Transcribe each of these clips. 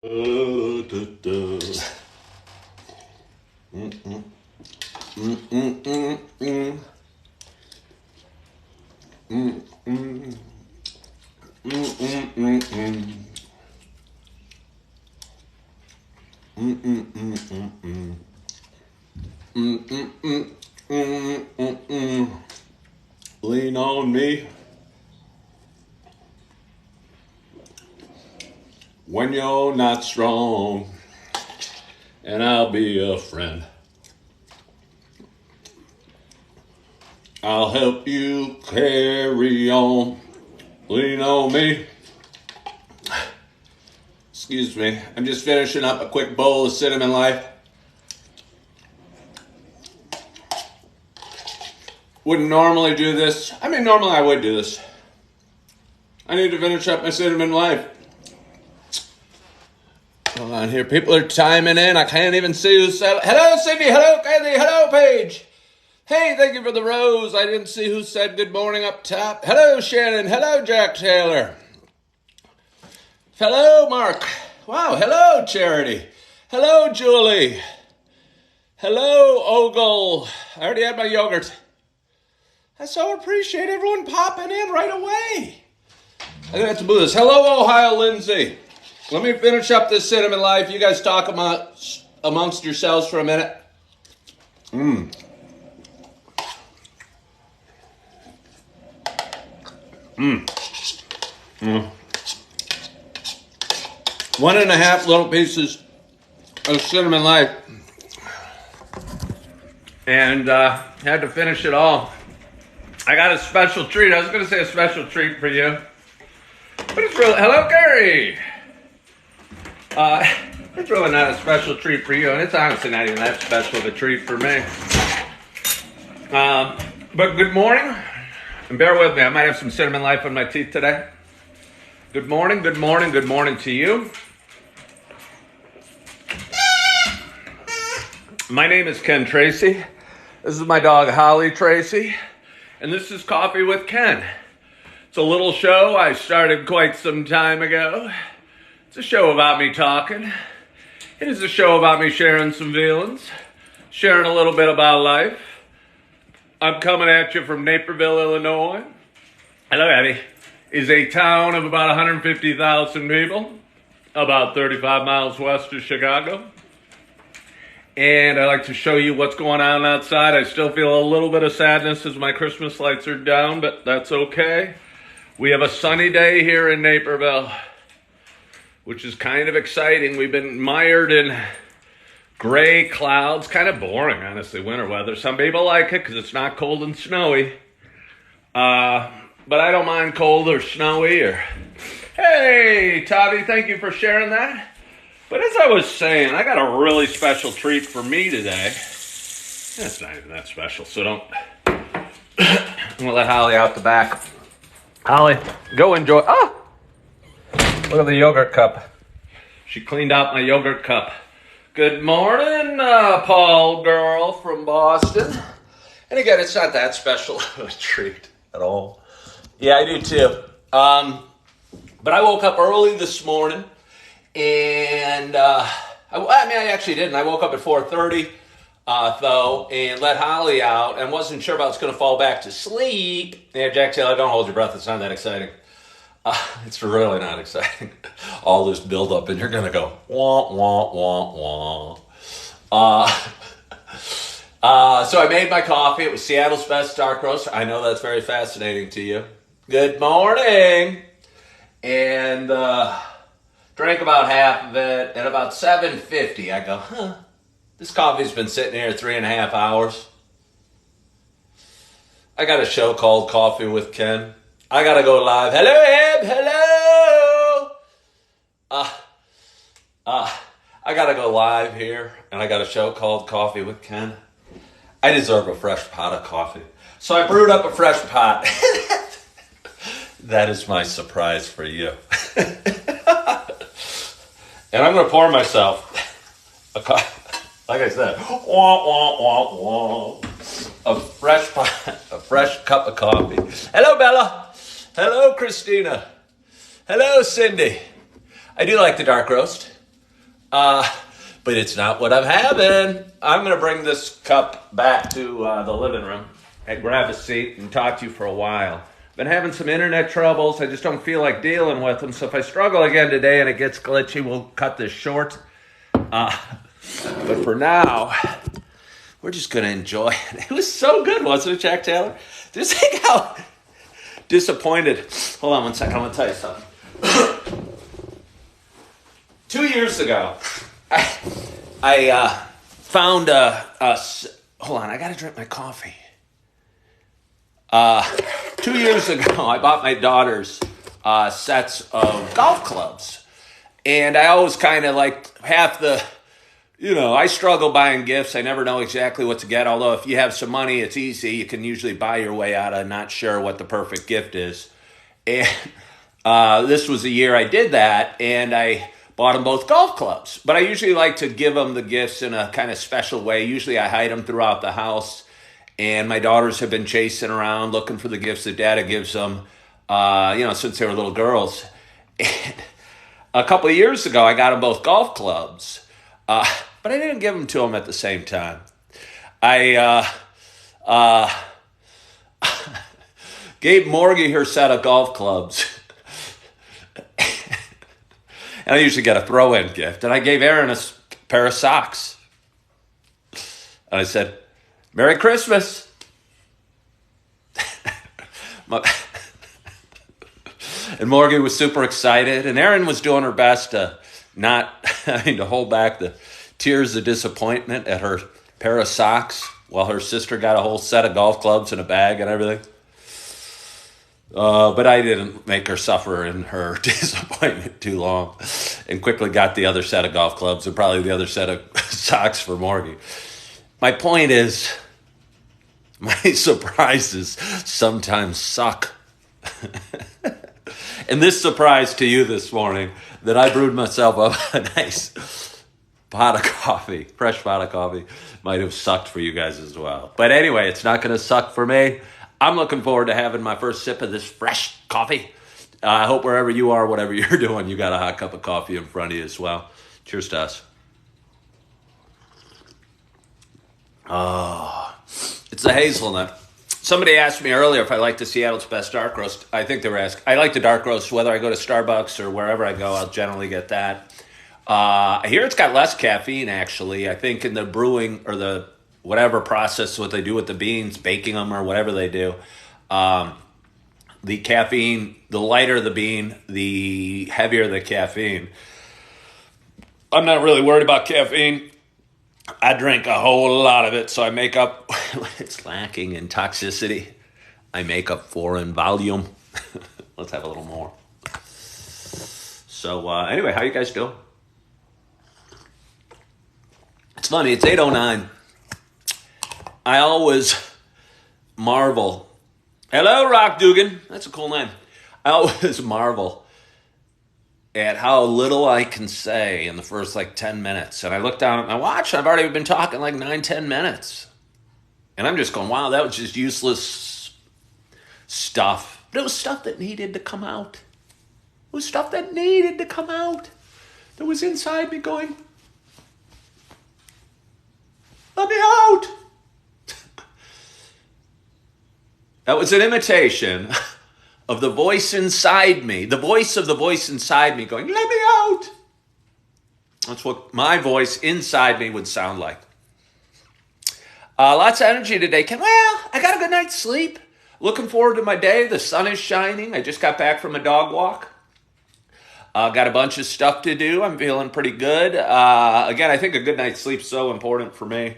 Lean on me when you're not strong, and I'll be a friend. I'll help you carry on. Lean on me. Excuse me. I'm just finishing up a quick bowl of Cinnamon Life. Wouldn't normally do this. I mean, normally I would do this. I need to finish up my Cinnamon Life. Hold on here. People are chiming in. I can't even see who said. Hello, Cindy. Hello, Kathy. Hello, Paige. Hey, thank you for the rose. I didn't see who said good morning up top. Hello, Shannon. Hello, Jack Taylor. Hello, Mark. Wow. Hello, Charity. Hello, Julie. Hello, Ogle. I already had my yogurt. I so appreciate everyone popping in right away. I'm going to have to move this. Hello, Ohio, Lindsay. Let me finish up this Cinnamon Life. You guys talk amongst yourselves for a minute. 1.5 little pieces of Cinnamon Life. And had to finish it all. I got a special treat. I was going to say a special treat for you. But it's really... Hello, Gary. It's really not a special treat for you. And it's honestly not even that special of a treat for me. But good morning. And bear with me. I might have some Cinnamon Life on my teeth today. Good morning, good morning, good morning to you. My name is Ken Tracy. This is my dog, Holly Tracy. And this is Coffee with Ken. It's a little show I started quite some time ago. It's a show about me talking. It is a show about me sharing some feelings, sharing a little bit about life. I'm coming at you from Naperville, Illinois. Hello, Abby. Is a town of about 150,000 people, about 35 miles west of Chicago. And I like to show you what's going on outside. I still feel a little bit of sadness as my Christmas lights are down, but that's okay. We have a sunny day here in Naperville, which is kind of exciting. We've been mired in gray clouds, kind of boring, honestly, winter weather. Some people like it because it's not cold and snowy. But I don't mind cold or snowy or... Hey, Tavi, thank you for sharing that. But as I was saying, I got a really special treat for me today. It's not even that special, so don't... I'm going to let Holly out the back. Holly, go enjoy... Ah! Look at the yogurt cup. She cleaned out my yogurt cup. Good morning, Paul girl from Boston. And again, it's not that special of a treat at all. Yeah, I do too. But I woke up early this morning, and I actually didn't. I woke up at 4:30, though, and let Holly out, and wasn't sure if I was going to fall back to sleep. Yeah, Jack Taylor, don't hold your breath. It's not that exciting. It's really not exciting. All this buildup, and you're going to go, wah, wah, wah, wah. So I made my coffee. It was Seattle's best dark roast. I know that's very fascinating to you. Good morning. And drank about half of it. At about 7:50, I go, this coffee's been sitting here 3.5 hours. I got a show called Coffee with Ken. I got to go live. Hello, Eb. Hello. I got to go live here, and I got a show called Coffee with Ken. I deserve a fresh pot of coffee. So I brewed up a fresh pot. That is my surprise for you. And I'm going to pour myself a like I said, a fresh cup of coffee. Hello, Bella. Hello, Christina. Hello, Cindy. I do like the dark roast. But it's not what I'm having. I'm going to bring this cup back to the living room and grab a seat and talk to you for a while. Been having some internet troubles. I just don't feel like dealing with them. So if I struggle again today and it gets glitchy, we'll cut this short. But for now, we're just going to enjoy it. It was so good, wasn't it, Jack Taylor? Just think how disappointed. Hold on one second. I want to tell you something. 2 years ago, I found hold on, I got to drink my coffee. 2 years ago, I bought my daughter's sets of golf clubs. And I always kind of like half the, I struggle buying gifts. I never know exactly what to get. Although if you have some money, it's easy. You can usually buy your way out of not sure what the perfect gift is. And this was the year I did that. And I bought them both golf clubs. But I usually like to give them the gifts in a kind of special way. Usually I hide them throughout the house. And my daughters have been chasing around looking for the gifts that Dada gives them, since they were little girls. And a couple of years ago, I got them both golf clubs. But I didn't give them to them at the same time. I gave Morgie her set of golf clubs. And I usually get a throw-in gift. And I gave Aaron a pair of socks. And I said, Merry Christmas. And Morgan was super excited. And Erin was doing her best to not to hold back the tears of disappointment at her pair of socks while her sister got a whole set of golf clubs in a bag and everything. But I didn't make her suffer in her disappointment too long and quickly got the other set of golf clubs and probably the other set of socks for Morgie. My point is, my surprises sometimes suck. And this surprise to you this morning, that I brewed myself up a nice pot of coffee, fresh pot of coffee, might have sucked for you guys as well. But anyway, it's not going to suck for me. I'm looking forward to having my first sip of this fresh coffee. I hope wherever you are, whatever you're doing, you got a hot cup of coffee in front of you as well. Cheers to us. Oh, it's a hazelnut. Somebody asked me earlier if I like the Seattle's best dark roast. I think they were asking. I like the dark roast. Whether I go to Starbucks or wherever I go, I'll generally get that. I hear it's got less caffeine, actually. I think in the brewing or the whatever process, what they do with the beans, baking them or whatever they do, the caffeine, the lighter the bean, the heavier the caffeine. I'm not really worried about caffeine. I drink a whole lot of it, so I make up when it's lacking in toxicity. I make up for in volume. Let's have a little more. So anyway, how you guys doing? It's funny, it's 8:09. I always marvel. Hello, Rock Dugan. That's a cool name. I always marvel at how little I can say in the first 10 minutes. And I look down at my watch, and I've already been talking 9-10 minutes. And I'm just going, wow, that was just useless stuff. But it was stuff that needed to come out. It was stuff that needed to come out. That was inside me going, let me out. That was an imitation of the voice inside me, the voice of the voice inside me going, let me out. That's what my voice inside me would sound like. Lots of energy today, Ken. Well, I got a good night's sleep. Looking forward to my day. The sun is shining. I just got back from a dog walk. Got a bunch of stuff to do. I'm feeling pretty good. Again, I think a good night's sleep is so important for me.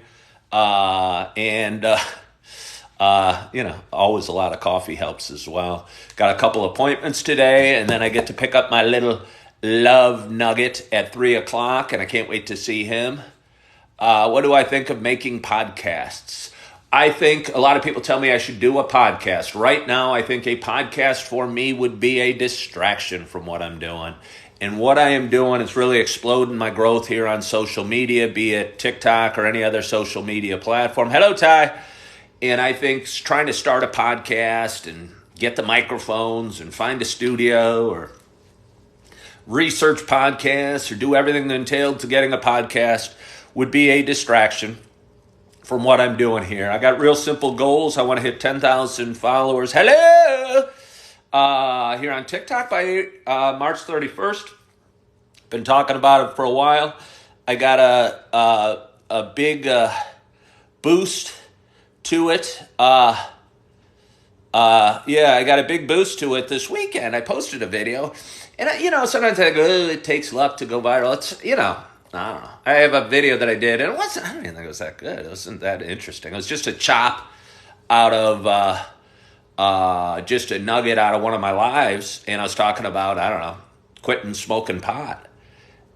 Always a lot of coffee helps as well. Got a couple appointments today, and then I get to pick up my little love nugget at 3:00, and I can't wait to see him. What do I think of making podcasts? I think a lot of people tell me I should do a podcast. Right now, I think a podcast for me would be a distraction from what I'm doing. And what I am doing is really exploding my growth here on social media, be it TikTok or any other social media platform. Hello, Ty. And I think trying to start a podcast and get the microphones and find a studio or research podcasts or do everything that entailed to getting a podcast would be a distraction from what I'm doing here. I got real simple goals. I want to hit 10,000 followers. Hello! Here on TikTok by March 31st. Been talking about it for a while. I got a big boost to it. I got a big boost to it this weekend. I posted a video, and sometimes I go, it takes luck to go viral. It's, I don't know. I have a video that I did, and I don't even think it was that good. It wasn't that interesting. It was just a chop out of just a nugget out of one of my lives, and I was talking about, I don't know, quitting smoking pot.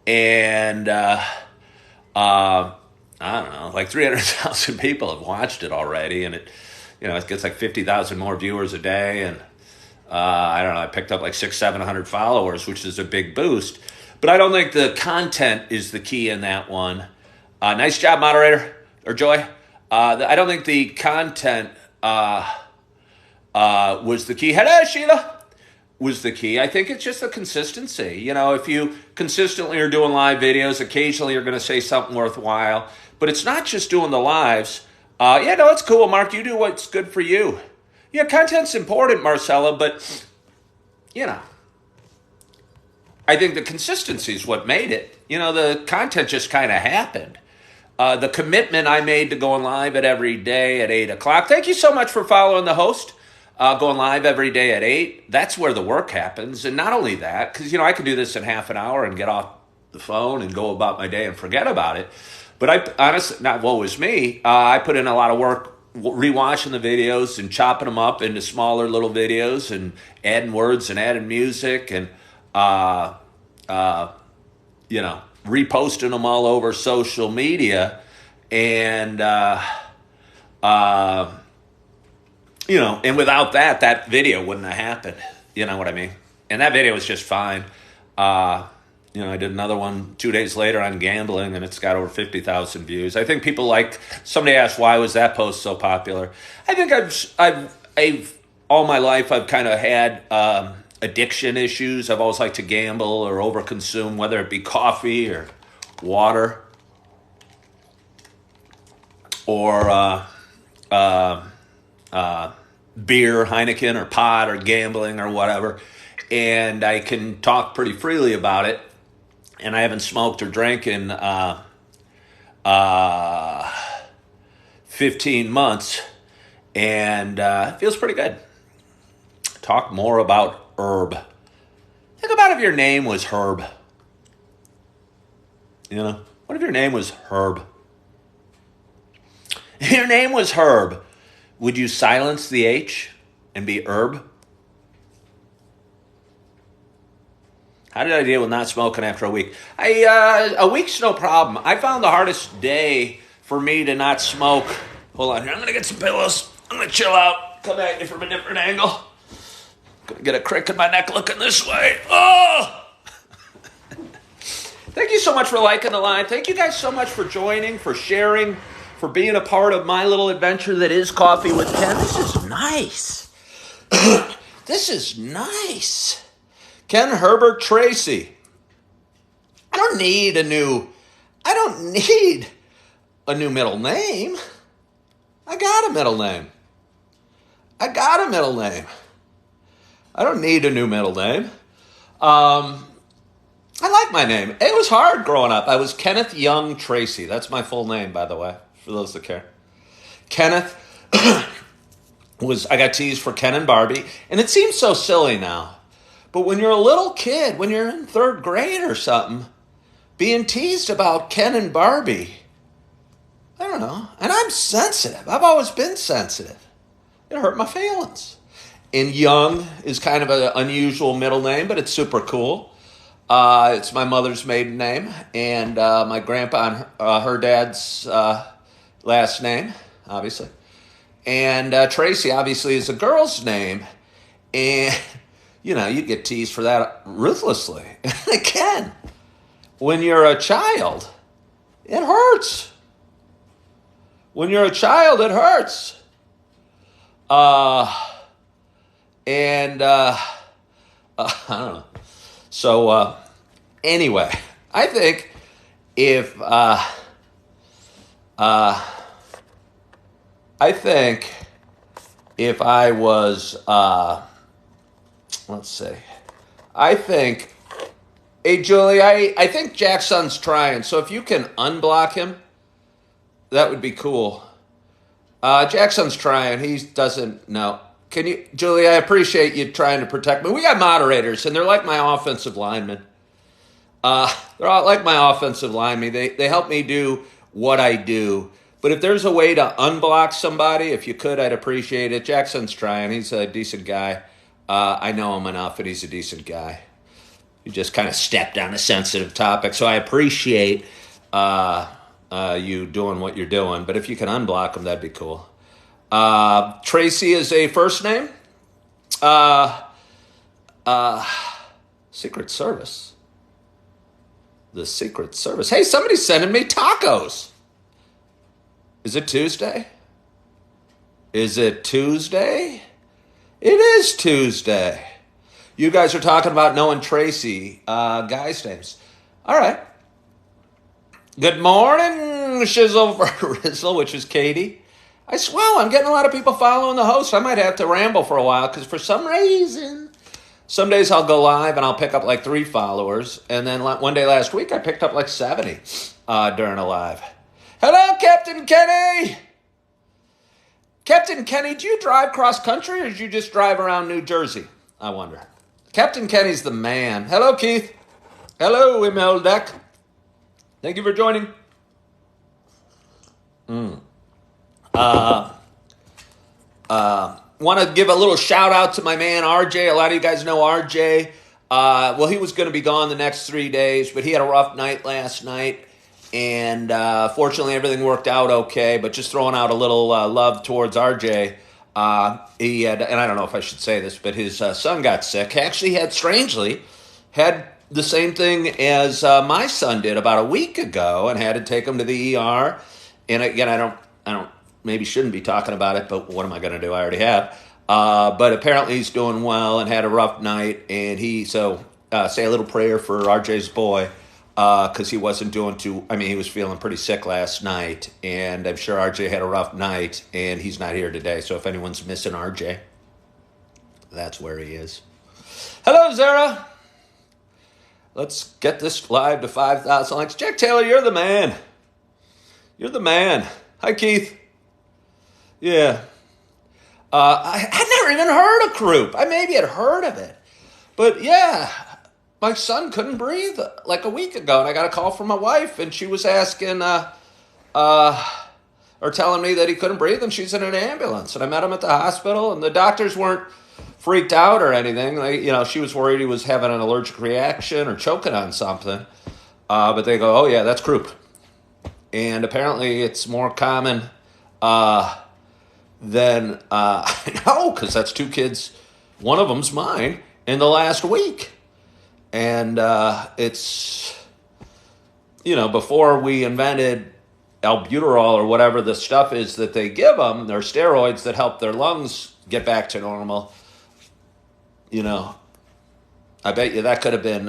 And I don't know, like 300,000 people have watched it already, and it gets like 50,000 more viewers a day, and I don't know, I picked up like 600-700 followers, which is a big boost. But I don't think the content is the key in that one. Nice job, moderator, or Joy. I don't think the content was the key. Hello, Sheila. Was the key. I think it's just the consistency. If you consistently are doing live videos, occasionally you're going to say something worthwhile. But it's not just doing the lives. It's cool, Mark. You do what's good for you. Yeah, content's important, Marcella, but, I think the consistency is what made it. The content just kind of happened. The commitment I made to going live every day at 8 o'clock. Thank you so much for following the host. Going live every day at 8. That's where the work happens. And not only that, because, I could do this in half an hour and get off the phone and go about my day and forget about it. But I honestly, not woe is me, I put in a lot of work rewatching the videos and chopping them up into smaller little videos and adding words and adding music and, reposting them all over social media. And, and without that video wouldn't have happened. You know what I mean? And that video was just fine. I did another one 2 days later on gambling, and it's got over 50,000 views. I think people somebody asked, why was that post so popular? I think I've all my life, I've kind of had addiction issues. I've always liked to gamble or overconsume, whether it be coffee or water or beer, Heineken, or pot, or gambling, or whatever. And I can talk pretty freely about it. And I haven't smoked or drank in 15 months. And it feels pretty good. Talk more about herb. Think about if your name was Herb. What if your name was Herb? If your name was Herb, would you silence the H and be herb? How did I deal with not smoking after a week? A week's no problem. I found the hardest day for me to not smoke. Hold on here. I'm going to get some pillows. I'm going to chill out. Come at you from a different angle. Going to get a crick in my neck looking this way. Oh! Thank you so much for liking the line. Thank you guys so much for joining, for sharing, for being a part of my little adventure that is Coffee with Ken. This is nice. This is nice. Ken Herbert Tracy. I don't need a new middle name. I got a middle name. I don't need a new middle name. I like my name. It was hard growing up. I was Kenneth Young Tracy. That's my full name, by the way, for those that care. Kenneth I got teased for Ken and Barbie, and it seems so silly now. But when you're a little kid, when you're in third grade or something, being teased about Ken and Barbie, I don't know. And I'm sensitive. I've always been sensitive. It hurt my feelings. And Young is kind of an unusual middle name, but it's super cool. It's my mother's maiden name, and my grandpa and her dad's last name, obviously. And Tracy, obviously, is a girl's name. And you get teased for that ruthlessly. Again, when you're a child, it hurts. When you're a child, it hurts. I don't know. So Anyway, I think if I was, let's see, I think, hey, Julie, I think Jackson's trying, so if you can unblock him, that would be cool. Jackson's trying. He doesn't know. Can you, Julie, I appreciate you trying to protect me. We got moderators, and they're like my offensive linemen. They're all like my offensive linemen. They help me do what I do. But if there's a way to unblock somebody, if you could, I'd appreciate it. Jackson's trying. He's a decent guy. I know him enough, and he's a decent guy. You just kind of stepped on a sensitive topic, so I appreciate you doing what you're doing. But if you can unblock him, that'd be cool. Tracy is a first name. Secret Service. The Secret Service. Hey, somebody's sending me tacos. Is it Tuesday? Is it Tuesday? It is Tuesday. You guys are talking about knowing Tracy, guys' names. All right. Good morning, Shizzle for Rizzle, which is Katie. I'm getting a lot of people following the host. I might have to ramble for a while because for some reason, some days I'll go live and I'll pick up like 3 followers. And then one day last week, I picked up like 70 during a live. Hello, Captain Kenny. Captain Kenny, do you drive cross country or did you just drive around New Jersey? I wonder. Captain Kenny's the man. Hello, Keith. Hello, Imeldeck. Thank you for joining. Want to give a little shout out to my man RJ. A lot of you guys know RJ. Well, he was going to be gone the next 3 days, but he had a rough night last night. And fortunately, everything worked out okay. But just throwing out a little love towards RJ. He had, and I don't know if I should say this, but his son got sick. Actually, had the same thing as my son did about a week ago, and had to take him to the ER. And again, I don't, maybe shouldn't be talking about it, but what am I going to do? I already have. But apparently, he's doing well and had a rough night. And say a little prayer for RJ's boy. Because he wasn't doing he was feeling pretty sick last night, and I'm sure RJ had a rough night, and he's not here today. So if anyone's missing RJ, that's where he is. Hello, Zara. Let's get this live to 5,000 likes. Jack Taylor, you're the man. You're the man. Hi, Keith. Yeah. I never even heard of croup. I maybe had heard of it. But yeah. My son couldn't breathe like a week ago, and I got a call from my wife, and she was asking, or telling me that he couldn't breathe, and she's in an ambulance. And I met him at the hospital, and the doctors weren't freaked out or anything. She was worried he was having an allergic reaction or choking on something. But they go, oh yeah, that's croup. And apparently it's more common than I know, because that's 2 kids. One of them's mine in the last week. And it's, before we invented albuterol or whatever the stuff is that they give them, they're steroids that help their lungs get back to normal. I bet you that could have been,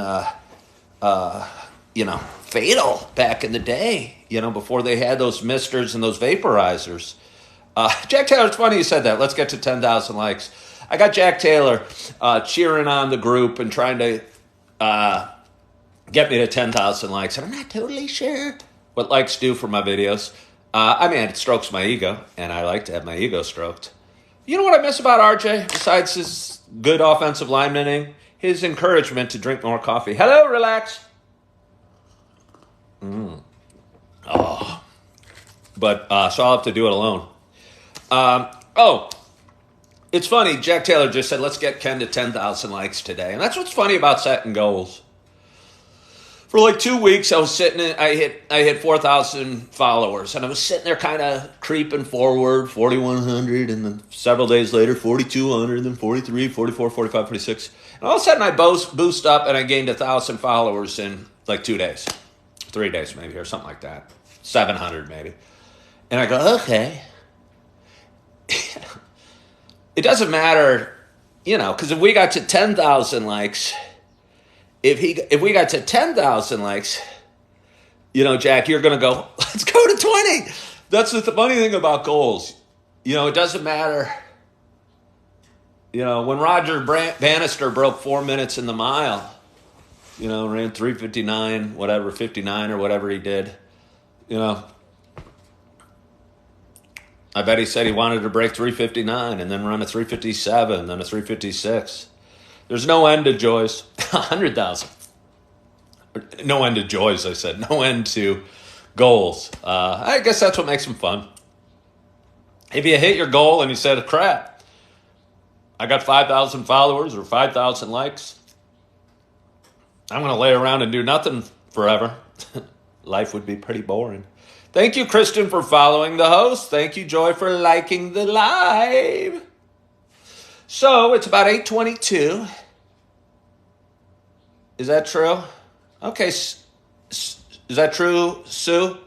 fatal back in the day, before they had those misters and those vaporizers. Jack Taylor, it's funny you said that. Let's get to 10,000 likes. I got Jack Taylor cheering on the group and trying to get me to 10,000 likes. And I'm not totally sure what likes do for my videos. It strokes my ego, and I like to have my ego stroked. You know what I miss about RJ, besides his good offensive lineman? His encouragement to drink more coffee. Hello, relax. Oh. But, so I'll have to do it alone. It's funny, Jack Taylor just said, let's get Ken to 10,000 likes today. And that's what's funny about setting goals. For like 2 weeks, I was I hit 4,000 followers. And I was sitting there kind of creeping forward, 4,100. And then several days later, 4,200, then 43, 44, 45, 46. And all of a sudden, I boost up and I gained 1,000 followers in like 2 days. 3 days maybe, or something like that. 700 maybe. And I go, okay. It doesn't matter, because if we got to 10,000 likes if we got to 10,000 likes, Jack, you're going to go, let's go to 20. That's the funny thing about goals. It doesn't matter. When Roger Bannister broke 4 minutes in the mile, ran 3:59, whatever, 59 or whatever he did, I bet he said he wanted to break 3:59 and then run a 3:57, then a 3:56. There's no end to joys. 100,000. No end to joys, I said. No end to goals. I guess that's what makes them fun. If you hit your goal and you said, crap, I got 5,000 followers or 5,000 likes, I'm going to lay around and do nothing forever. Life would be pretty boring. Thank you, Kristen, for following the host. Thank you, Joy, for liking the live. So it's about 8:22. Is that true? Okay. Is that true, Sue?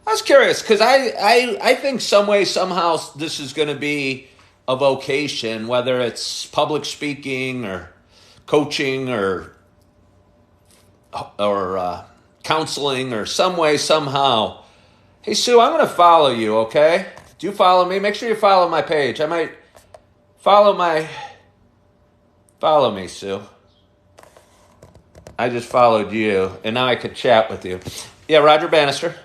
I was curious because I think some way, somehow this is going to be a vocation, whether it's public speaking or coaching or counseling or some way, somehow. Hey, Sue, I'm going to follow you, okay? Do you follow me? Make sure you follow my page. I might follow me, Sue. I just followed you, and now I could chat with you. Yeah, Roger Bannister.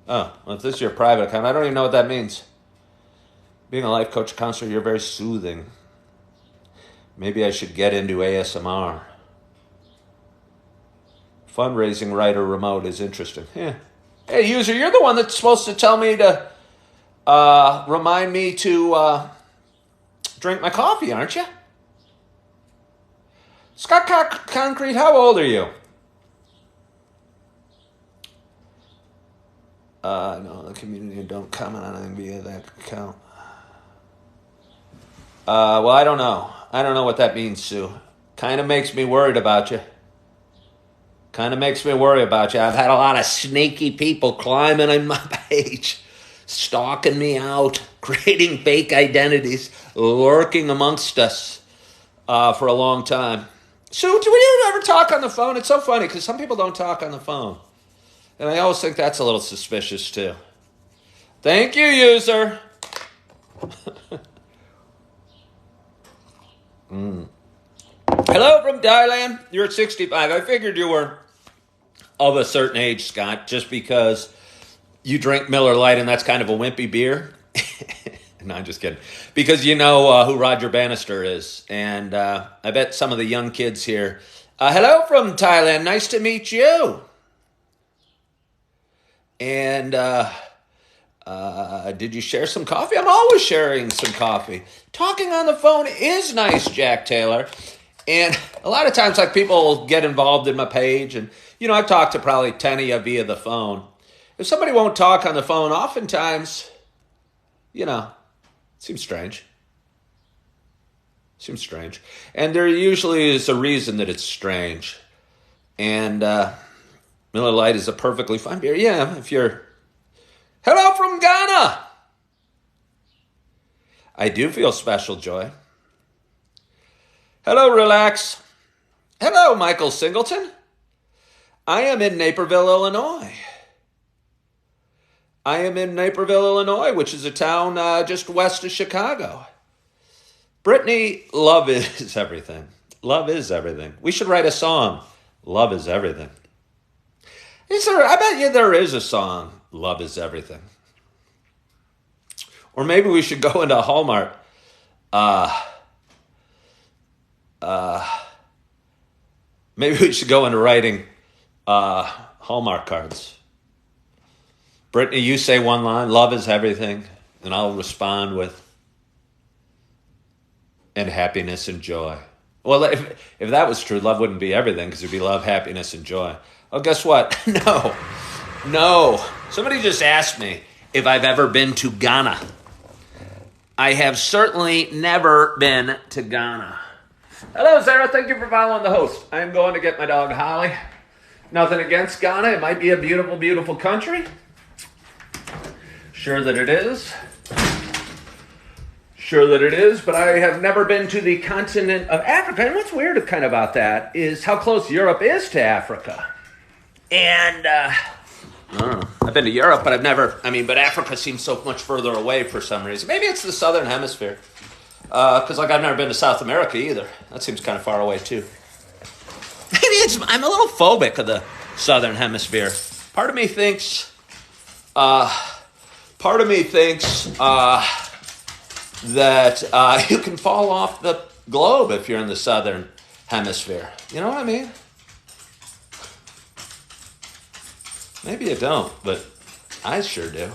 Oh, well, if this is your private account, I don't even know what that means. Being a life coach counselor, you're very soothing. Maybe I should get into ASMR. Fundraising writer remote is interesting. Yeah. Hey, user, you're the one that's supposed to tell me to remind me to drink my coffee, aren't you? Scott Concrete, how old are you? No, the community don't comment on anything via that account. Well, I don't know. I don't know what that means, Sue. Kind of makes me worried about you. I've had a lot of sneaky people climbing on my page, stalking me out, creating fake identities, lurking amongst us for a long time. Sue, do you ever talk on the phone? It's so funny because some people don't talk on the phone. And I always think that's a little suspicious too. Thank you, user. Hello from Thailand. You're at 65. I figured you were of a certain age, Scott, just because you drink Miller Lite and that's kind of a wimpy beer. No, I'm just kidding. Because you know who Roger Bannister is. And I bet some of the young kids here. Hello from Thailand. Nice to meet you. And did you share some coffee? I'm always sharing some coffee. Talking on the phone is nice, Jack Taylor. And a lot of times, like, people get involved in my page. And, I've talked to probably 10 of you via the phone. If somebody won't talk on the phone, oftentimes, it seems strange. And there usually is a reason that it's strange. And Miller Lite is a perfectly fine beer. Yeah, if you're... Hello from Ghana! I do feel special, Joy. Hello, Relax. Hello, Michael Singleton. I am in Naperville, Illinois. Which is a town just west of Chicago. Brittany, love is everything. Love is everything. We should write a song. Love is everything. I bet you there is a song, Love is Everything. Or maybe we should go into Hallmark. Maybe we should go into writing Hallmark cards. Brittany, you say one line, love is everything, and I'll respond with, and happiness and joy. Well, if that was true, love wouldn't be everything, because it'd be love, happiness, and joy. Oh, guess what? No. Somebody just asked me if I've ever been to Ghana. I have certainly never been to Ghana. Hello, Sarah. Thank you for following the host. I am going to get my dog, Holly. Nothing against Ghana. It might be a beautiful, beautiful country. Sure that it is. sure that it is, but I have never been to the continent of Africa. And what's weird kind of about that is how close Europe is to Africa. And I don't know. I've been to Europe, but but Africa seems so much further away for some reason. Maybe it's the southern hemisphere. Because I've never been to South America either. That seems kind of far away too. I'm a little phobic of the southern hemisphere. Part of me thinks that you can fall off the globe if you're in the southern hemisphere. You know what I mean? Maybe you don't, but I sure do.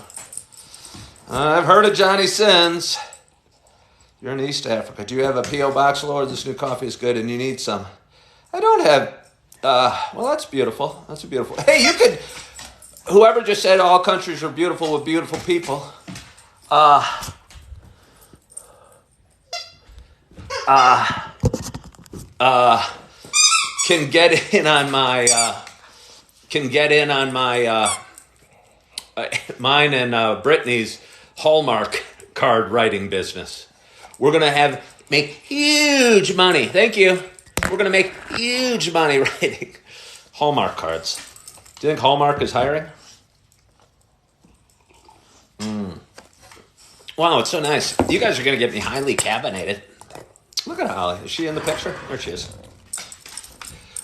I've heard of Johnny Sins. You're in East Africa. Do you have a P.O. box, Lord? This new coffee is good and you need some. I don't have... well, that's beautiful. That's beautiful. Hey, you could... Whoever just said all countries are beautiful with beautiful people... can get in on my mine and Brittany's Hallmark card writing business. We're gonna make huge money. Thank you. We're gonna make huge money writing Hallmark cards. Do you think Hallmark is hiring? Wow, it's so nice. You guys are gonna get me highly caffeinated. Look at Holly. Is she in the picture? There she is.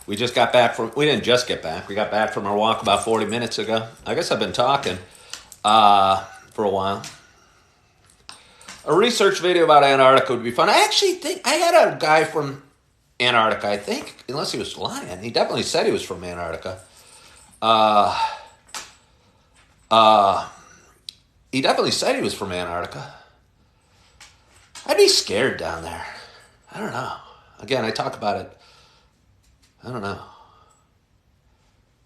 We didn't just get back. We got back from our walk about 40 minutes ago. I guess I've been talking for a while. A research video about Antarctica would be fun. I actually think I had a guy from Antarctica, I think, unless he was lying. He definitely said he was from Antarctica. He definitely said he was from Antarctica. I'd be scared down there. I don't know. Again, I talk about it. I don't know.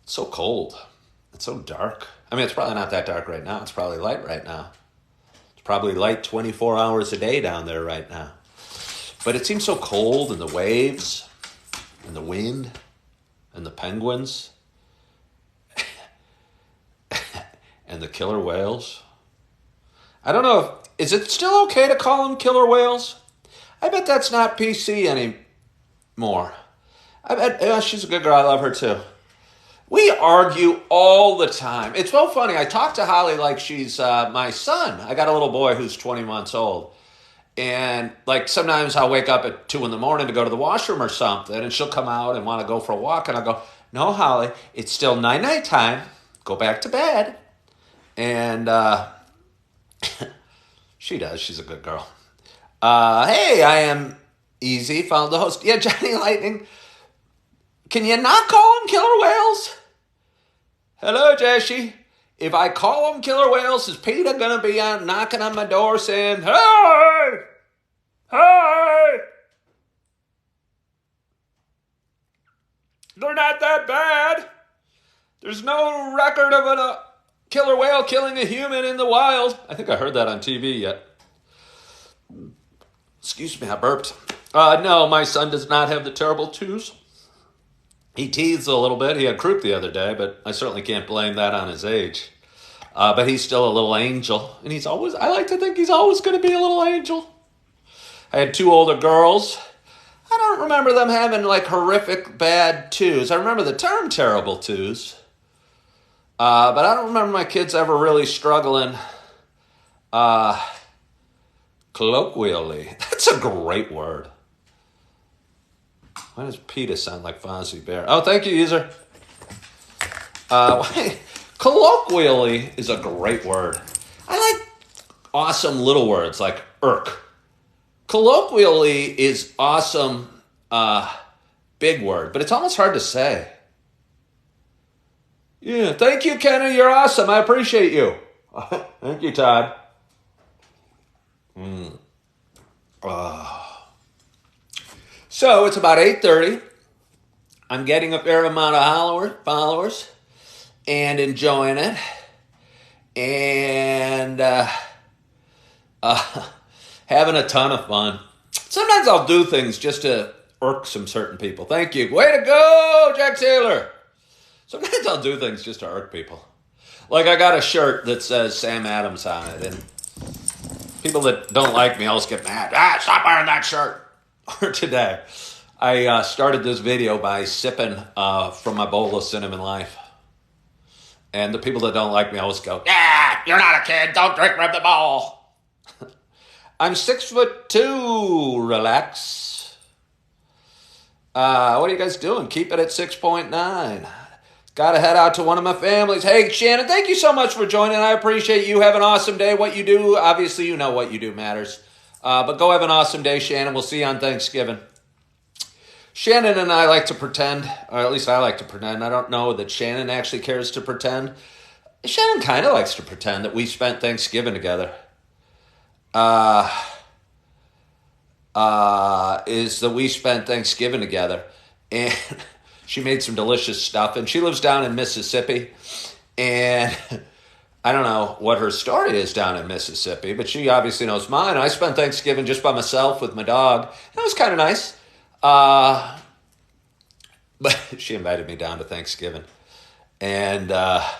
It's so cold. It's so dark. I mean, it's probably not that dark right now. It's probably light right now. It's probably light 24 hours a day down there right now. But it seems so cold, and the waves, and the wind, and the penguins, and the killer whales. I don't know. Is it still okay to call them killer whales? I bet that's not PC anymore. I bet she's a good girl. I love her too. We argue all the time. It's so funny. I talk to Holly like she's my son. I got a little boy who's 20 months old. And like sometimes I'll wake up at 2 a.m. to go to the washroom or something. And she'll come out and want to go for a walk. And I'll go, no, Holly, it's still night time. Go back to bed. And she does. She's a good girl. Hey, I am Easy. Found the host. Yeah, Johnny Lightning. Can you not call them killer whales? Hello, Jesse. If I call them killer whales, is Peter going to be out knocking on my door saying, hey, hey, they're not that bad. There's no record of a killer whale killing a human in the wild. I think I heard that on TV yet. Excuse me, I burped. No, my son does not have the terrible twos. He teased a little bit. He had croup the other day, but I certainly can't blame that on his age. But he's still a little angel. And I like to think he's always going to be a little angel. I had 2 older girls. I don't remember them having like horrific bad twos. I remember the term terrible twos. But I don't remember my kids ever really struggling colloquially. That's a great word. Why does PETA sound like Fozzie Bear? Oh, thank you, user. Colloquially is a great word. I like awesome little words like irk. Colloquially is awesome big word, but it's almost hard to say. Yeah, thank you, Kenny. You're awesome. I appreciate you. Thank you, Todd. So it's about 8:30. I'm getting a fair amount of followers and enjoying it. And having a ton of fun. Sometimes I'll do things just to irk some certain people. Thank you. Way to go, Jack Taylor. Sometimes I'll do things just to irk people. Like I got a shirt that says Sam Adams on it. And People that don't like me always get mad. Stop wearing that shirt. Or today, I started this video by sipping from my bowl of Cinnamon Life. And the people that don't like me always go, you're not a kid. Don't drink from the bowl. I'm 6'2". Relax. What are you guys doing? Keep it at 6.9. Got to head out to one of my families. Hey, Shannon, thank you so much for joining. I appreciate you. Have an awesome day. What you do, obviously, you know what you do matters. But go have an awesome day, Shannon. We'll see you on Thanksgiving. Shannon and I like to pretend, or at least I like to pretend. I don't know that Shannon actually cares to pretend. Shannon kind of likes to pretend that we spent Thanksgiving together. Is that we spent Thanksgiving together. And she made some delicious stuff, and she lives down in Mississippi, and I don't know what her story is down in Mississippi, but she obviously knows mine. I spent Thanksgiving just by myself with my dog. That was kind of nice, but she invited me down to Thanksgiving, and I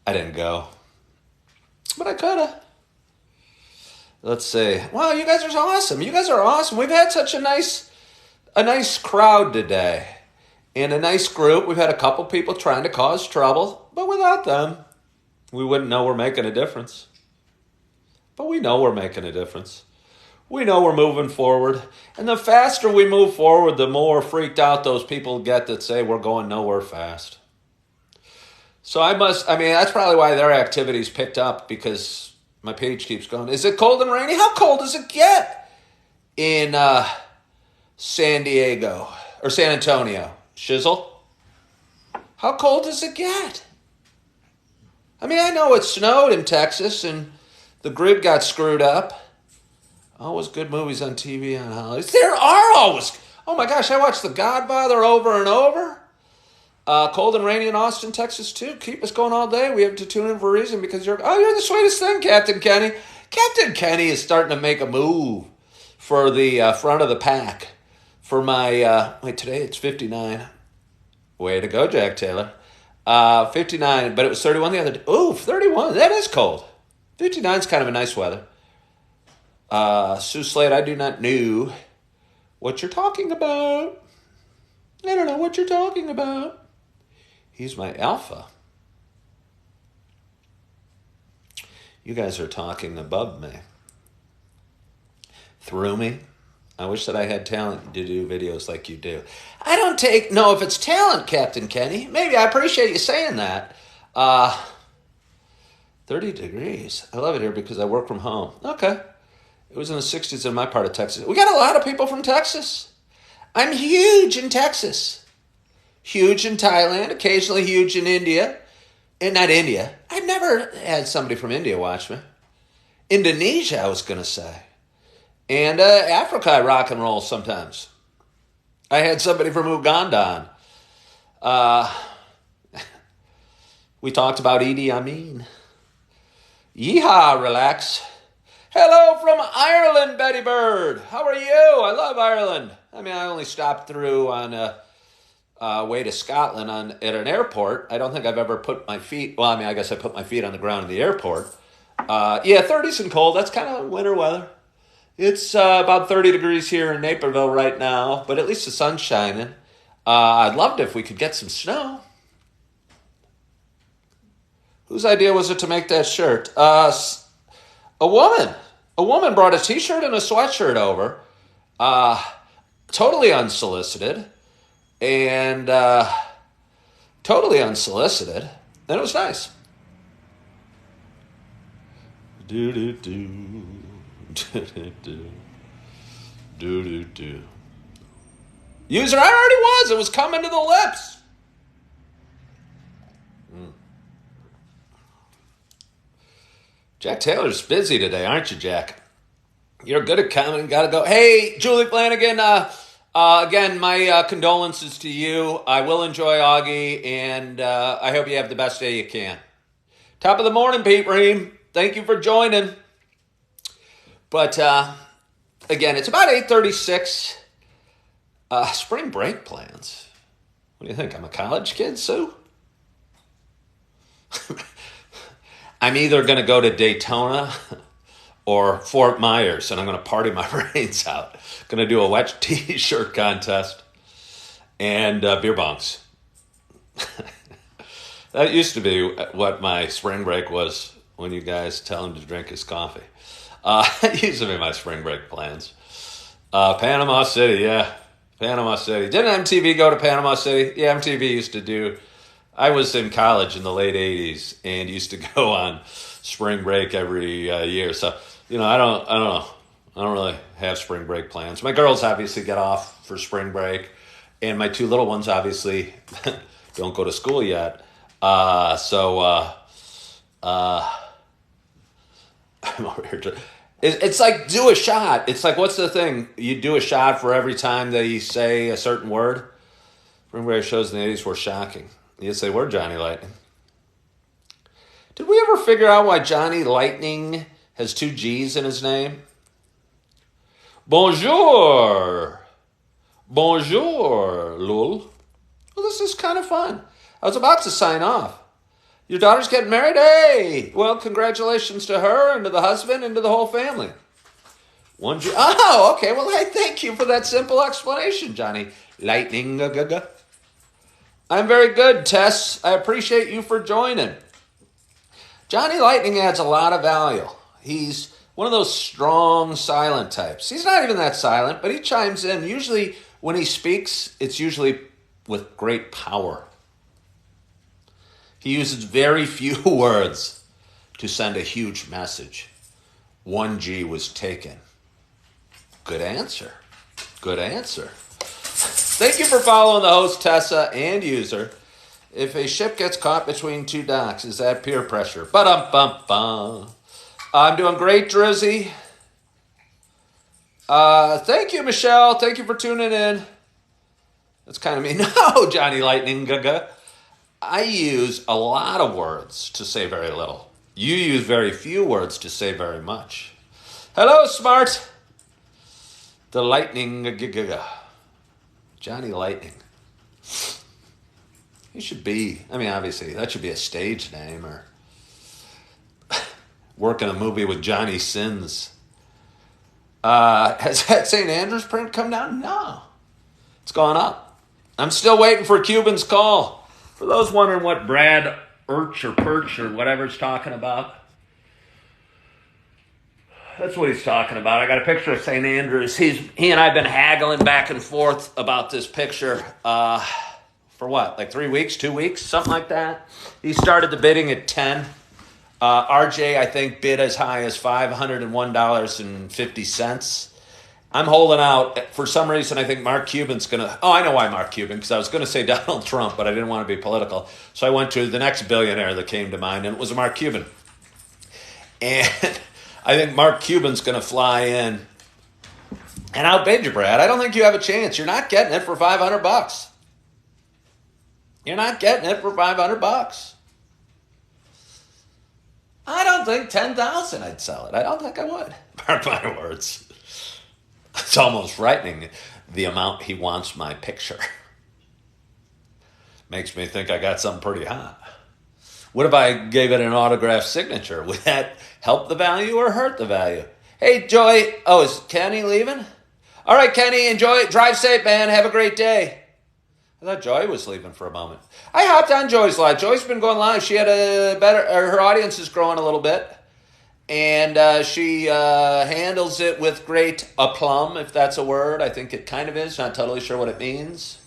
didn't go, but I could have. Let's see. Wow, you guys are awesome. You guys are awesome. We've had such a nice crowd today. In a nice group. We've had a couple people trying to cause trouble, but without them, we wouldn't know we're making a difference. But we know we're making a difference. We know we're moving forward. And the faster we move forward, the more freaked out those people get that say we're going nowhere fast. So that's probably why their activities picked up, because my page keeps going. Is it cold and rainy? How cold does it get in San Diego or San Antonio? Shizzle? How cold does it get? I mean, I know it snowed in Texas and the grid got screwed up. Always good movies on TV on holidays. There are always. Oh my gosh, I watched The Godfather over and over. Cold and rainy in Austin, Texas too. Keep us going all day. We have to tune in for a reason because you're the sweetest thing, Captain Kenny. Captain Kenny is starting to make a move for the front of the pack. For my, today it's 59. Way to go, Jack Taylor. 59, but it was 31 the other day. Ooh, 31, that is cold. 59 is kind of a nice weather. Sue Slade, I do not know what you're talking about. I don't know what you're talking about. He's my alpha. You guys are talking above me. Through me. I wish that I had talent to do videos like you do. I don't know if it's talent, Captain Kenny. Maybe. I appreciate you saying that. 30 degrees. I love it here because I work from home. Okay. It was in the 60s in my part of Texas. We got a lot of people from Texas. I'm huge in Texas. Huge in Thailand. Occasionally huge in India. And not India. I've never had somebody from India watch me. Indonesia, I was going to say. And Africa, I rock and roll sometimes. I had somebody from Uganda on. We talked about Idi Amin. Yeehaw, relax. Hello from Ireland, Betty Bird. How are you? I love Ireland. I mean, I only stopped through on way to Scotland at an airport. I don't think I've ever put my feet, I guess I put my feet on the ground in the airport. 30s and cold. That's kind of winter weather. It's about 30 degrees here in Naperville right now, but at least the sun's shining. I'd love it if we could get some snow. Whose idea was it to make that shirt? A woman. A woman brought a t-shirt and a sweatshirt over, totally unsolicited, and and it was nice. Do-do-do. Do-do-do. User, I already was. It was coming to the lips. Jack Taylor's busy today, aren't you, Jack? You're good at commenting. Gotta go. Hey, Julie Flanagan. Again, my condolences to you. I will enjoy Augie, and I hope you have the best day you can. Top of the morning, Pete Ream. Thank you for joining. But again, it's about 8:36. Spring break plans. What do you think? I'm a college kid, Sue? I'm either going to go to Daytona or Fort Myers, and I'm going to party my brains out. Going to do a wet t-shirt contest and beer bongs. That used to be what my spring break was when you guys tell him to drink his coffee. It used to be my spring break plans. Panama City, yeah. Panama City. Didn't MTV go to Panama City? Yeah, MTV used to do. I was in college in the late 80s and used to go on spring break every year. So, I don't know. I don't really have spring break plans. My girls obviously get off for spring break, and my two little ones obviously don't go to school yet. I'm over here. It's like do a shot. It's like, what's the thing? You do a shot for every time that you say a certain word. Remember shows in the 80s were shocking. You'd say, we're Johnny Lightning. Did we ever figure out why Johnny Lightning has 2 G's in his name? Bonjour. Bonjour, Lul. Well, this is kind of fun. I was about to sign off. Your daughter's getting married? Hey! Well, congratulations to her and to the husband and to the whole family. Oh, okay. Well, hey, thank you for that simple explanation, Johnny Lightning. I'm very good, Tess. I appreciate you for joining. Johnny Lightning adds a lot of value. He's one of those strong, silent types. He's not even that silent, but he chimes in. Usually when he speaks, it's usually with great power. He uses very few words to send a huge message. 1 G was taken. Good answer. Good answer. Thank you for following the host, Tessa, and user. If a ship gets caught between 2 docks, is that peer pressure? Ba-dum-bum-bum. I'm doing great, Drizzy. Thank you, Michelle. Thank you for tuning in. That's kind of me. No, Johnny Lightning. I use a lot of words to say very little. You use very few words to say very much. Hello, Smart. The Lightning. Johnny Lightning. He should be, obviously, that should be a stage name or work in a movie with Johnny Sins. Has that St. Andrews print come down? No. It's gone up. I'm still waiting for Cuban's call. For those wondering what Brad Urch or Perch or whatever he's talking about, that's what he's talking about. I got a picture of St. Andrews. He and I have been haggling back and forth about this picture for what, like 3 weeks, 2 weeks, something like that. He started the bidding at 10. RJ, I think, bid as high as $501.50. I'm holding out. For some reason, I think Mark Cuban's going to... Oh, I know why Mark Cuban, because I was going to say Donald Trump, but I didn't want to be political. So I went to the next billionaire that came to mind, and it was Mark Cuban. And I think Mark Cuban's going to fly in and outbid you, Brad. I don't think you have a chance. You're not getting it for $500. You're not getting it for $500. I don't think 10,000 I'd sell it. I don't think I would. Mark my words. It's almost frightening, the amount he wants my picture. Makes me think I got something pretty hot. What if I gave it an autographed signature? Would that help the value or hurt the value? Hey, Joy. Oh, is Kenny leaving? All right, Kenny, enjoy it. Drive safe, man. Have a great day. I thought Joy was leaving for a moment. I hopped on Joy's live. Joy's been going live. She had her audience is growing a little bit. And she handles it with great aplomb, if that's a word. I think it kind of is. Not totally sure what it means.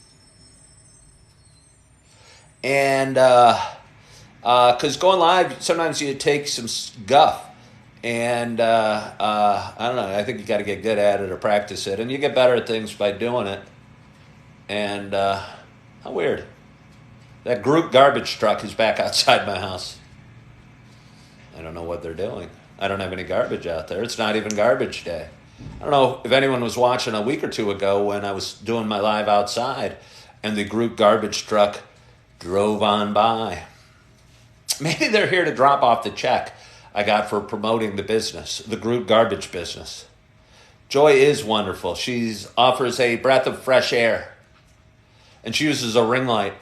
And because going live, sometimes you take some guff. And I don't know. I think you got to get good at it or practice it. And you get better at things by doing it. And how weird. That group garbage truck is back outside my house. I don't know what they're doing. I don't have any garbage out there. It's not even garbage day. I don't know if anyone was watching a week or two ago when I was doing my live outside and the group garbage truck drove on by. Maybe they're here to drop off the check I got for promoting the business, the group garbage business. Joy is wonderful. She offers a breath of fresh air. And she uses a ring light.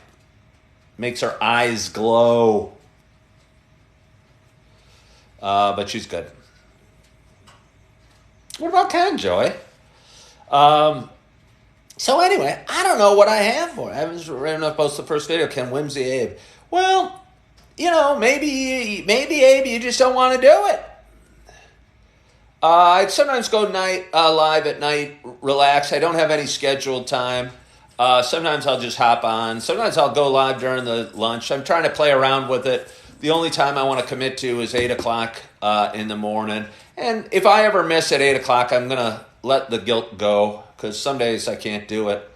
Makes her eyes glow. But she's good. What about Ken, Joey? So anyway, I don't know what I have for it. I haven't read enough post the first video. Ken Whimsy Abe. Well, maybe Abe, you just don't want to do it. I sometimes go live at night, relax. I don't have any scheduled time. Sometimes I'll just hop on. Sometimes I'll go live during the lunch. I'm trying to play around with it. The only time I want to commit to is 8 o'clock in the morning. And if I ever miss at 8 o'clock, I'm going to let the guilt go because some days I can't do it.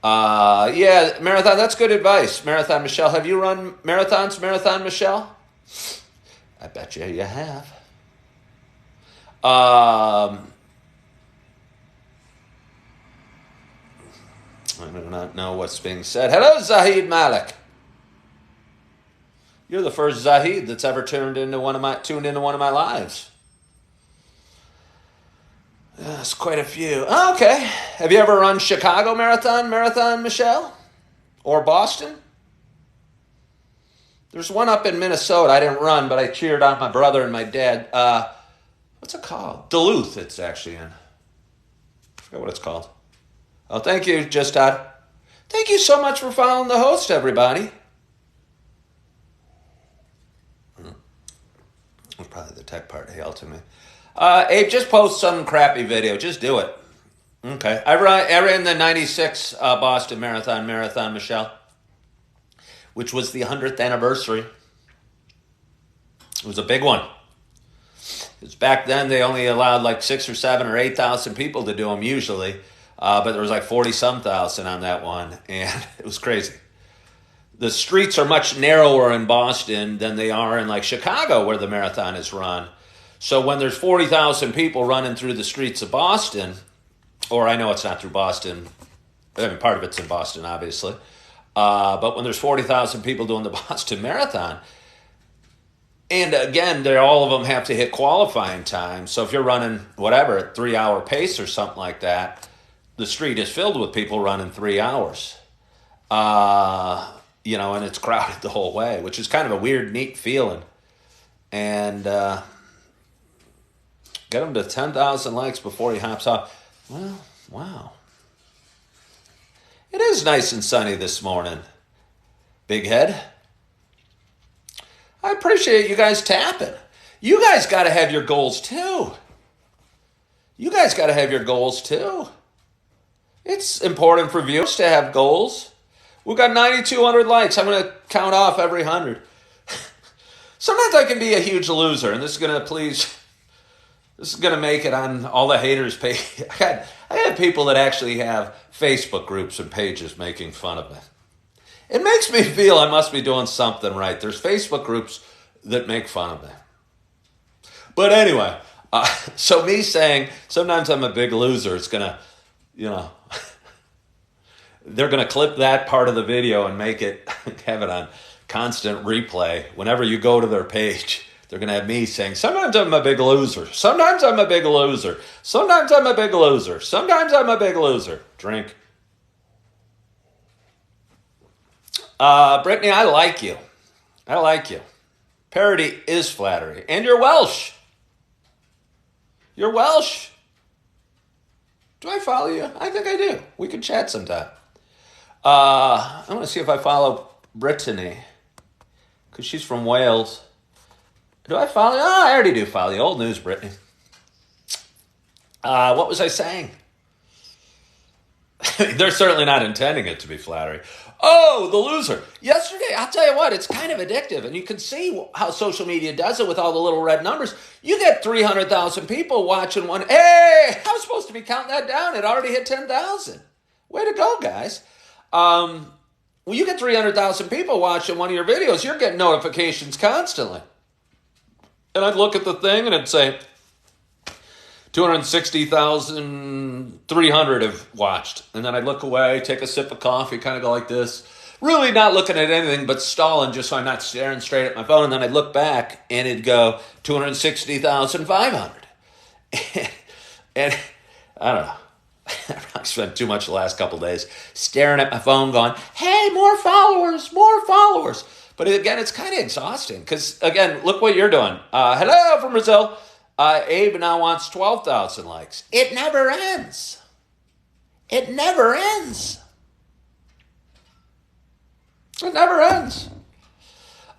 Yeah, marathon, that's good advice. Marathon Michelle, have you run marathons, Marathon Michelle? I bet you have. I do not know what's being said. Hello, Zahid Malik. You're the first Zahid that's ever tuned into one of my lives. That's quite a few. Oh, okay. Have you ever run Chicago Marathon, Michelle? Or Boston? There's one up in Minnesota. I didn't run, but I cheered on my brother and my dad. What's it called? Duluth, it's actually in. I forget what it's called. Oh, thank you, Just Todd. Thank you so much for following the host, everybody. That's probably the tech part hailed to me. Abe, just post some crappy video. Just do it. Okay. I ran the 96 Boston Marathon, Michelle, which was the 100th anniversary. It was a big one. Because back then they only allowed like 6 or 7 or 8,000 people to do them usually. But there was like 40-some thousand on that one. And it was crazy. The streets are much narrower in Boston than they are in like Chicago where the marathon is run. So when there's 40,000 people running through the streets of Boston, or I know it's not through Boston, I mean, part of it's in Boston, obviously. But when there's 40,000 people doing the Boston Marathon, and again, all of them have to hit qualifying time. So if you're running, whatever, at 3-hour pace or something like that, the street is filled with people running 3 hours. And it's crowded the whole way, which is kind of a weird, neat feeling. And get him to 10,000 likes before he hops off. Well, wow. It is nice and sunny this morning, Big Head. I appreciate you guys tapping. You guys got to have your goals too. It's important for viewers to have goals. We've got 9,200 likes. I'm going to count off every 100. Sometimes I can be a huge loser, and this is going to make it on all the haters page. I have people that actually have Facebook groups and pages making fun of me. It makes me feel I must be doing something right. There's Facebook groups that make fun of me. But anyway, so me saying sometimes I'm a big loser, it's going to, they're going to clip that part of the video and have it on constant replay. Whenever you go to their page, they're going to have me saying, sometimes I'm a big loser. Sometimes I'm a big loser. Sometimes I'm a big loser. Sometimes I'm a big loser. Drink. Brittany, I like you. Parody is flattery. And you're Welsh. Do I follow you? I think I do. We could chat sometime. I want to see if I follow Brittany. Because she's from Wales. Do I follow you? Oh, I already do follow you. Old news, Brittany. What was I saying? They're certainly not intending it to be flattery. Oh, the loser. Yesterday, I'll tell you what, it's kind of addictive. And you can see how social media does it with all the little red numbers. You get 300,000 people watching one. Hey, I was supposed to be counting that down. It already hit 10,000. Way to go, guys. Well, you get 300,000 people watching one of your videos. You're getting notifications constantly. And I'd look at the thing and it'd say, 260,300 have watched. And then I'd look away, take a sip of coffee, kind of go like this. Really not looking at anything but stalling just so I'm not staring straight at my phone. And then I'd look back and it'd go 260,500. And I don't know. I probably spent too much the last couple of days staring at my phone going, hey, more followers. But again, it's kind of exhausting because, again, look what you're doing. Hello from Brazil. Abe now wants 12,000 likes. It never ends. It never ends. It never ends.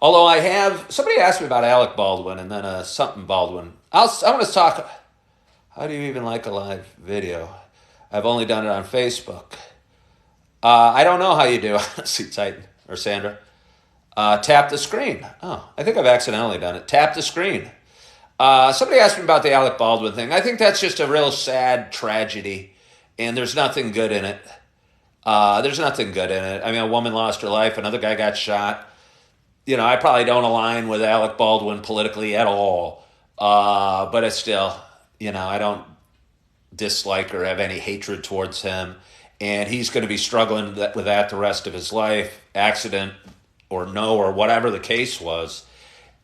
Although somebody asked me about Alec Baldwin and then something Baldwin. I want to talk, how do you even like a live video? I've only done it on Facebook. I don't know how you do, honestly, Titan or Sandra. Tap the screen. Oh, I think I've accidentally done it. Tap the screen. Somebody asked me about the Alec Baldwin thing. I think that's just a real sad tragedy, and there's nothing good in it. There's nothing good in it. I mean, a woman lost her life, another guy got shot. You know, I probably don't align with Alec Baldwin politically at all, but it's still, you know, I don't dislike or have any hatred towards him, and he's going to be struggling with that the rest of his life, accident or no, or whatever the case was.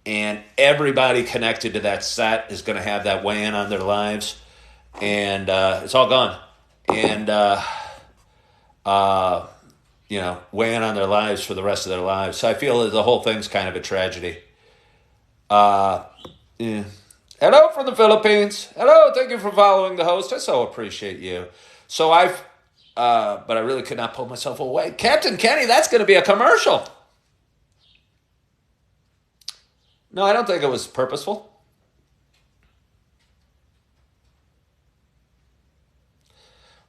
And everybody connected to that set is going to have that weigh in on their lives. And it's all gone. And, you know, weigh in on their lives for the rest of their lives. So I feel that the whole thing's kind of a tragedy. Yeah. Hello from the Philippines. Hello, thank you for following the host. I so appreciate you. So but I really could not pull myself away. Captain Kenny, that's going to be a commercial. No, I don't think it was purposeful.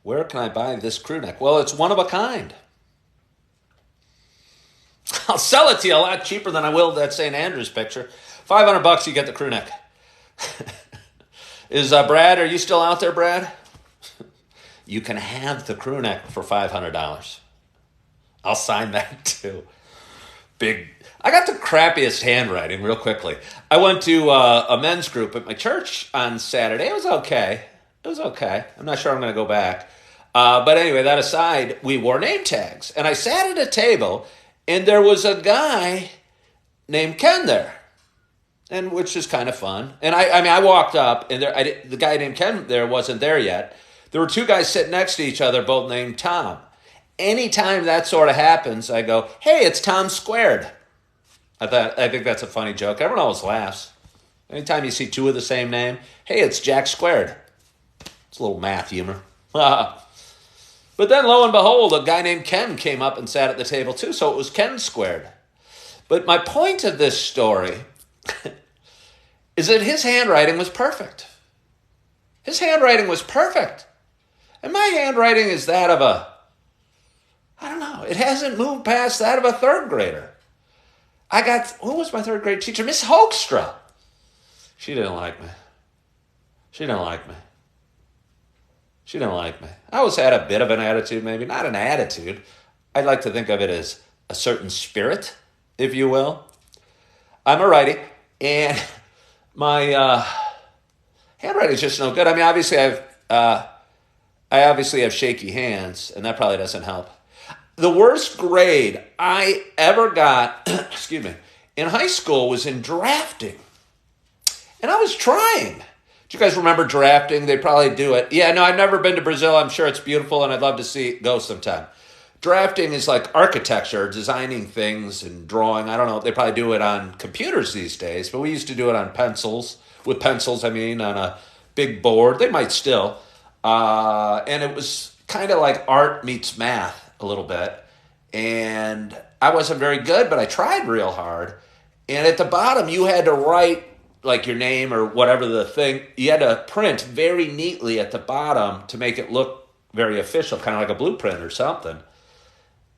Where can I buy this crew neck? Well, it's one of a kind. I'll sell it to you a lot cheaper than I will that St. Andrews picture. $500, you get the crew neck. Is Brad, are you still out there, Brad? You can have the crew neck for $500. I'll sign that too. I got the crappiest handwriting real quickly. I went to a men's group at my church on Saturday. It was okay. I'm not sure I'm going to go back. But anyway, that aside, we wore name tags. And I sat at a table, and there was a guy named Ken there, and which is kind of fun. And I walked up, and the guy named Ken there wasn't there yet. There were two guys sitting next to each other, both named Tom. Anytime that sort of happens, I go, hey, it's Tom squared. I think that's a funny joke. Everyone always laughs. Anytime you see two of the same name, hey, it's Jack squared. It's a little math humor. But then, lo and behold, a guy named Ken came up and sat at the table too, so it was Ken squared. But my point of this story is that his handwriting was perfect. His handwriting was perfect. And my handwriting is that of I don't know, it hasn't moved past that of a third grader. Who was my third grade teacher? Miss Hoekstra. She didn't like me. I always had a bit of an attitude, maybe. Not an attitude. I'd like to think of it as a certain spirit, if you will. I'm a righty, and my handwriting is just no good. I mean, obviously I have shaky hands, and that probably doesn't help. The worst grade I ever got, excuse me, in high school was in drafting. And I was trying. Do you guys remember drafting? They probably do it. Yeah, no, I've never been to Brazil. I'm sure it's beautiful, and I'd love to go sometime. Drafting is like architecture, designing things and drawing. I don't know. They probably do it on computers these days, but we used to do it on pencils. With pencils, I mean, on a big board. They might still. And it was kind of like art meets math a little bit. And I wasn't very good, but I tried real hard. And at the bottom, you had to write like your name or whatever the thing. You had to print very neatly at the bottom to make it look very official, kind of like a blueprint or something.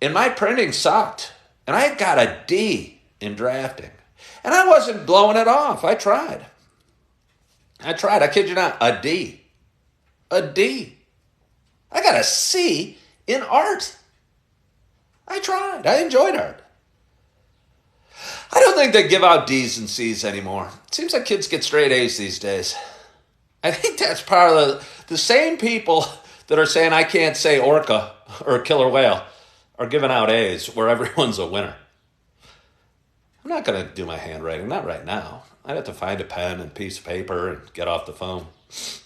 And my printing sucked. And I got a D in drafting. And I wasn't blowing it off. I tried. I kid you not, a D. A D. I got a C in art. I tried. I enjoyed art. I don't think they give out D's and C's anymore. It seems like kids get straight A's these days. I think that's part of the same people that are saying I can't say orca or killer whale are giving out A's where everyone's a winner. I'm not going to do my handwriting, not right now. I'd have to find a pen and piece of paper and get off the phone.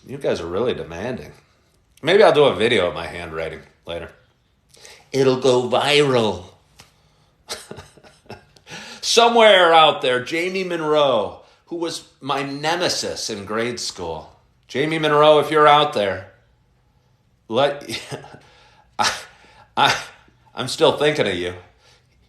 You guys are really demanding. Maybe I'll do a video of my handwriting later. It'll go viral. Somewhere out there, Jamie Monroe, who who was my nemesis in grade school. Jamie Monroe, if you're out there, I'm still thinking of you.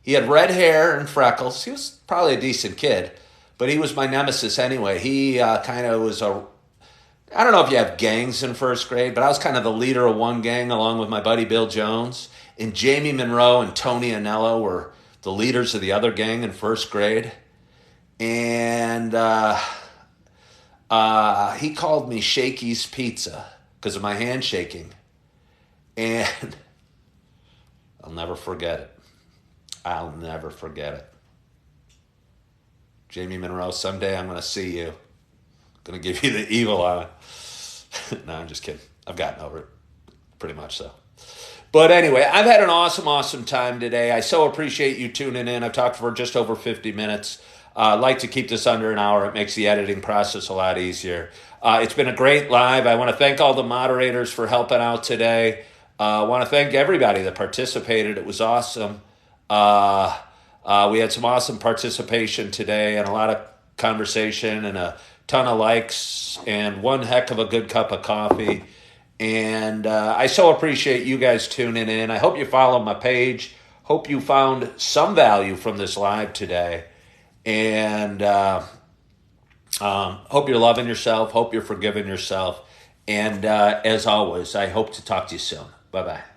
He had red hair and freckles. He was probably a decent kid, but he was my nemesis anyway. He kind of was I don't know if you have gangs in first grade, but I was kind of the leader of one gang along with my buddy Bill Jones. And Jamie Monroe and Tony Anello were the leaders of the other gang in first grade. And he called me Shakey's Pizza because of my handshaking. And I'll never forget it. I'll never forget it. Jamie Monroe, someday I'm going to see you. Going to give you the evil eye. No, I'm just kidding. I've gotten over it. Pretty much so. But anyway, I've had an awesome time today. I so appreciate you tuning in. I've talked for just over 50 minutes. I'd like to keep this under an hour. It makes the editing process a lot easier. It's been a great live. I want to thank all the moderators for helping out today. I want to thank everybody that participated. It was awesome. We had some awesome participation today and a lot of conversation and a ton of likes and one heck of a good cup of coffee. And I so appreciate you guys tuning in. I hope you follow my page. Hope you found some value from this live today. And hope you're loving yourself. Hope you're forgiving yourself. And as always, I hope to talk to you soon. Bye-bye.